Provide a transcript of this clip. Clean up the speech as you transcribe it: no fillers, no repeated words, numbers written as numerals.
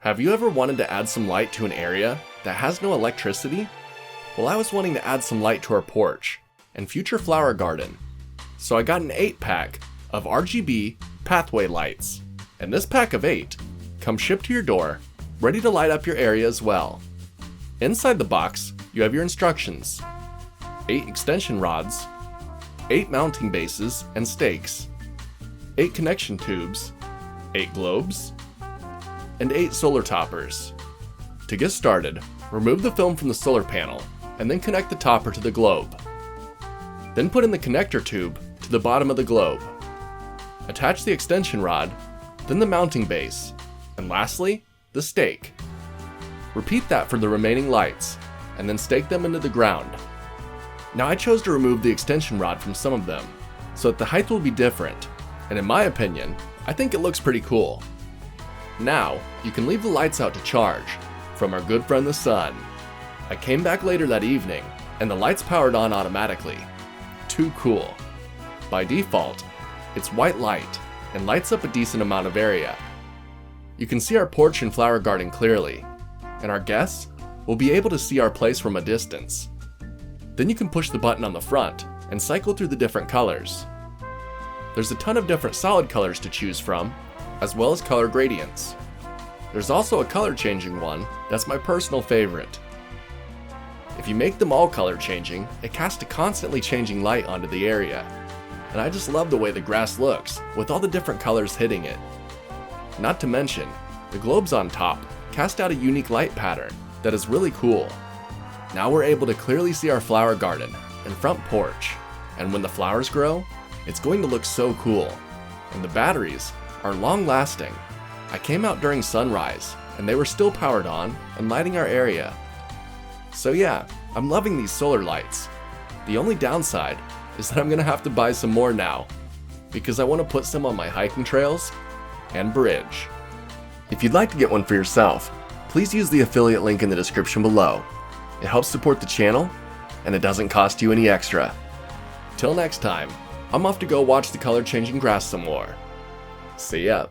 Have you ever wanted to add some light to an area that has no electricity? Well, I was wanting to add some light to our porch and future flower garden. So I got an 8-pack of RGB Pathway lights. And this pack of 8 comes shipped to your door, ready to light up your area as well. Inside the box, you have your instructions: 8 extension rods, 8 mounting bases and stakes, 8 connection tubes, 8 globes, and 8 solar toppers. To get started, remove the film from the solar panel and then connect the topper to the globe. Then put in the connector tube to the bottom of the globe. Attach the extension rod, then the mounting base, and lastly, the stake. Repeat that for the remaining lights, and then stake them into the ground. Now I chose to remove the extension rod from some of them, so that the height will be different, and in my opinion, I think it looks pretty cool. Now, you can leave the lights out to charge, from our good friend the sun. I came back later that evening, and the lights powered on automatically. Too cool. By default, it's white light, and lights up a decent amount of area. You can see our porch and flower garden clearly, and our guests will be able to see our place from a distance. Then you can push the button on the front and cycle through the different colors. There's a ton of different solid colors to choose from, as well as color gradients. There's also a color changing one that's my personal favorite. If you make them all color changing, it casts a constantly changing light onto the area. And I just love the way the grass looks with all the different colors hitting it. Not to mention, the globes on top cast out a unique light pattern that is really cool. Now we're able to clearly see our flower garden and front porch, and when the flowers grow, it's going to look so cool. And the batteries are long lasting. I came out during sunrise and they were still powered on and lighting our area. So yeah, I'm loving these solar lights. The only downside is that I'm gonna have to buy some more now, because I want to put some on my hiking trails and bridge. If you'd like to get one for yourself, please use the affiliate link in the description below. It helps support the channel, and it doesn't cost you any extra. Till next time, I'm off to go watch the color changing grass some more. See ya.